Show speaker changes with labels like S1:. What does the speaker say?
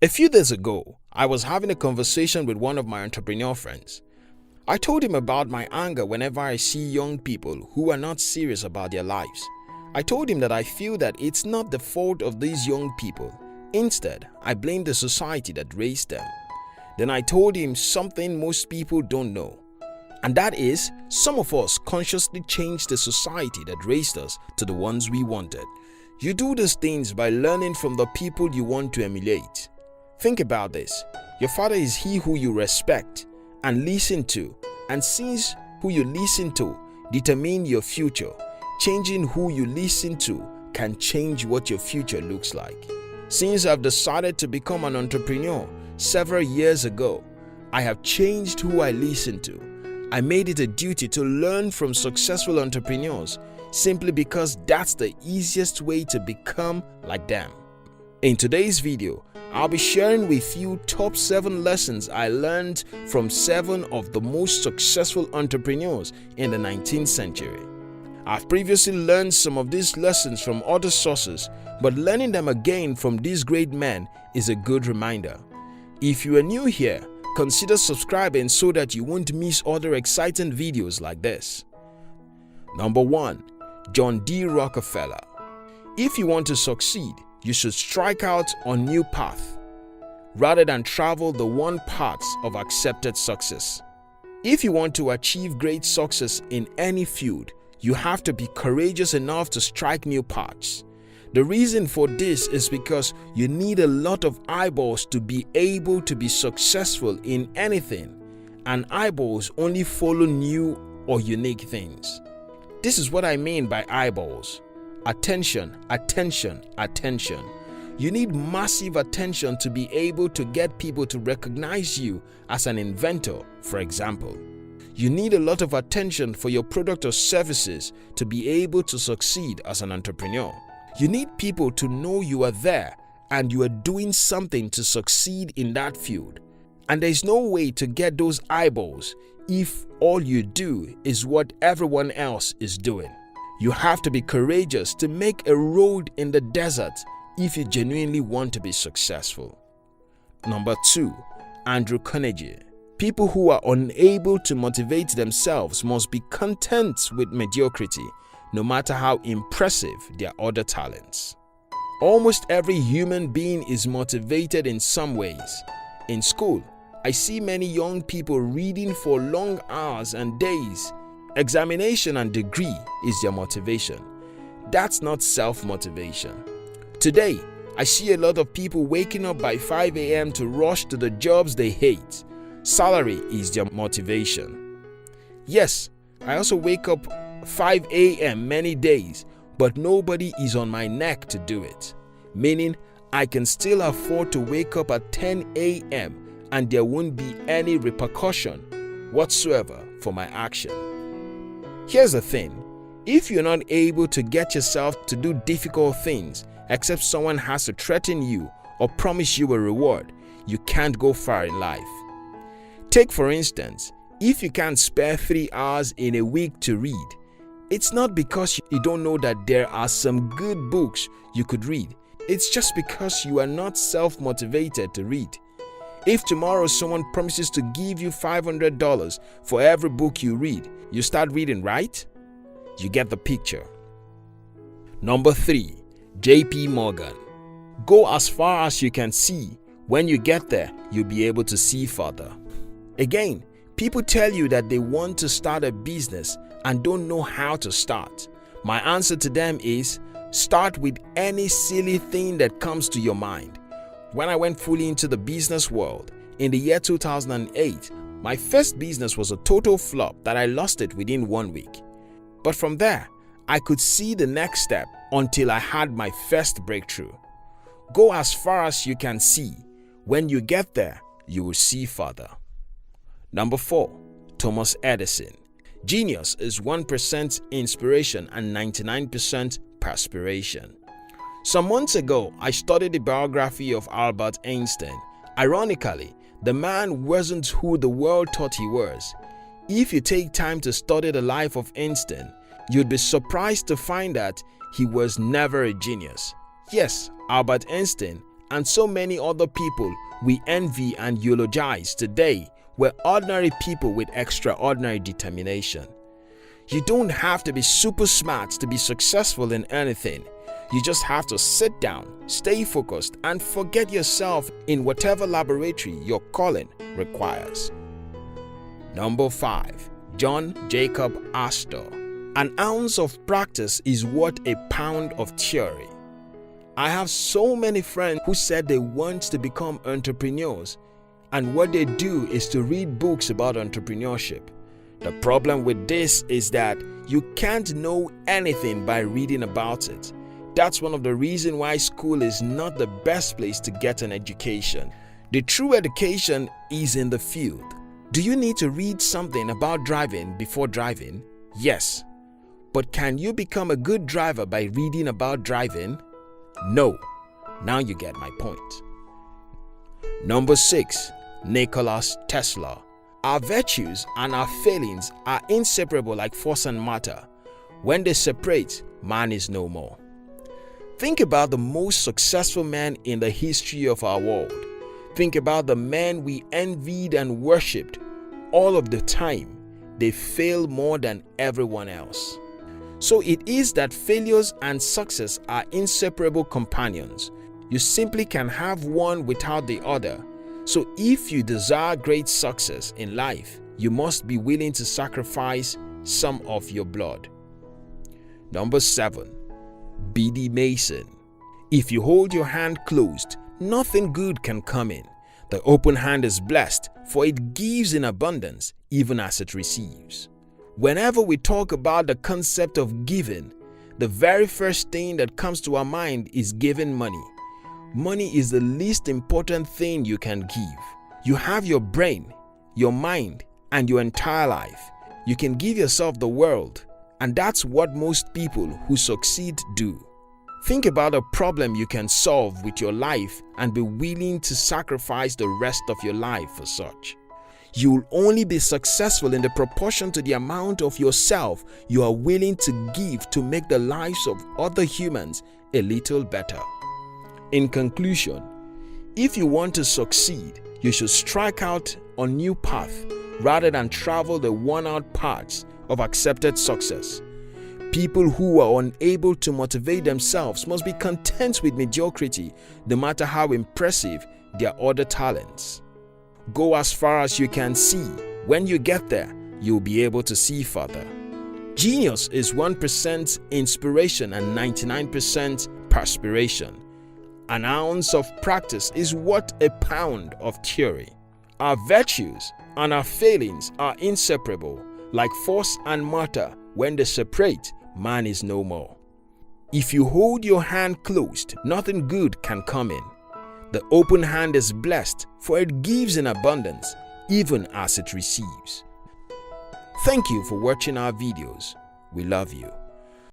S1: A few days ago, I was having a conversation with one of my entrepreneur friends. I told him about my anger whenever I see young people who are not serious about their lives. I told him that I feel that it's not the fault of these young people. Instead, I blame the society that raised them. Then I told him something most people don't know. And that is, some of us consciously changed the society that raised us to the ones we wanted. You do these things by learning from the people you want to emulate. Think about this. Your father is he who you respect and listen to, and since who you listen to determine your future, changing who you listen to can change what your future looks like. Since I've decided to become an entrepreneur several years ago, I have changed who I listen to. I made it a duty to learn from successful entrepreneurs simply because that's the easiest way to become like them. In today's video, I'll be sharing with you top 7 lessons I learned from 7 of the most successful entrepreneurs in the 19th century. I've previously learned some of these lessons from other sources, but learning them again from these great men is a good reminder. If you are new here, consider subscribing so that you won't miss other exciting videos like this. Number 1. John D. Rockefeller. If you want to succeed, you should strike out on new path rather than travel the one path of accepted success. If you want to achieve great success in any field, you have to be courageous enough to strike new paths. The reason for this is because you need a lot of eyeballs to be able to be successful in anything, and eyeballs only follow new or unique things. This is what I mean by eyeballs. Attention, attention, attention. You need massive attention to be able to get people to recognize you as an inventor, for example. You need a lot of attention for your product or services to be able to succeed as an entrepreneur. You need people to know you are there and you are doing something to succeed in that field. And there is no way to get those eyeballs if all you do is what everyone else is doing. You have to be courageous to make a road in the desert if you genuinely want to be successful. Number 2. Andrew Carnegie. People who are unable to motivate themselves must be content with mediocrity, no matter how impressive their other talents. Almost every human being is motivated in some ways. In school, I see many young people reading for long hours and days. Examination and degree is their motivation. That's not self-motivation. Today, I see a lot of people waking up by 5 a.m. to rush to the jobs they hate. Salary is their motivation. Yes, I also wake up 5 a.m. many days, but nobody is on my neck to do it. Meaning, I can still afford to wake up at 10 a.m. and there won't be any repercussion whatsoever for my action. Here's the thing, if you're not able to get yourself to do difficult things except someone has to threaten you or promise you a reward, you can't go far in life. Take for instance, if you can't spare 3 hours in a week to read, it's not because you don't know that there are some good books you could read. It's just because you are not self-motivated to read. If tomorrow someone promises to give you $500 for every book you read, you start reading, right? You get the picture. Number 3. JP Morgan. Go as far as you can see. When you get there, you'll be able to see further. Again, people tell you that they want to start a business and don't know how to start. My answer to them is, start with any silly thing that comes to your mind. When I went fully into the business world in the year 2008, my first business was a total flop that I lost it within 1 week. But from there, I could see the next step until I had my first breakthrough. Go as far as you can see. When you get there, you will see further. Number 4. Thomas Edison. Genius is 1% inspiration and 99% perspiration. Some months ago, I studied the biography of Albert Einstein. Ironically, the man wasn't who the world thought he was. If you take time to study the life of Einstein, you'd be surprised to find that he was never a genius. Yes, Albert Einstein and so many other people we envy and eulogize today were ordinary people with extraordinary determination. You don't have to be super smart to be successful in anything. You just have to sit down, stay focused, and forget yourself in whatever laboratory your calling requires. Number 5. John Jacob Astor. An ounce of practice is worth a pound of theory. I have so many friends who said they want to become entrepreneurs, and what they do is to read books about entrepreneurship. The problem with this is that you can't know anything by reading about it. That's one of the reasons why school is not the best place to get an education. The true education is in the field. Do you need to read something about driving before driving? Yes. But can you become a good driver by reading about driving? No. Now you get my point. Number 6. Nikola Tesla. Our virtues and our failings are inseparable like force and matter. When they separate, man is no more. Think about the most successful men in the history of our world. Think about the men we envied and worshipped. All of the time, they fail more than everyone else. So it is that failures and success are inseparable companions. You simply can have one without the other. So if you desire great success in life, you must be willing to sacrifice some of your blood. Number 7. B.D. Mason. If you hold your hand closed, nothing good can come in. The open hand is blessed, for it gives in abundance, even as it receives. Whenever we talk about the concept of giving, the very first thing that comes to our mind is giving money. Money is the least important thing you can give. You have your brain, your mind, and your entire life. You can give yourself the world, and that's what most people who succeed do. Think about a problem you can solve with your life and be willing to sacrifice the rest of your life for such. You will only be successful in the proportion to the amount of yourself you are willing to give to make the lives of other humans a little better. In conclusion, if you want to succeed, you should strike out on new path rather than travel the worn-out paths of accepted success. People who are unable to motivate themselves must be content with mediocrity, no matter how impressive their other talents. Go as far as you can see. When you get there, you'll be able to see further. Genius is 1% inspiration and 99% perspiration. An ounce of practice is worth a pound of theory. Our virtues and our failings are inseparable, like force and matter. When they separate, man is no more. If you hold your hand closed, nothing good can come in. The open hand is blessed, for it gives in abundance, even as it receives. Thank you for watching our videos. We love you.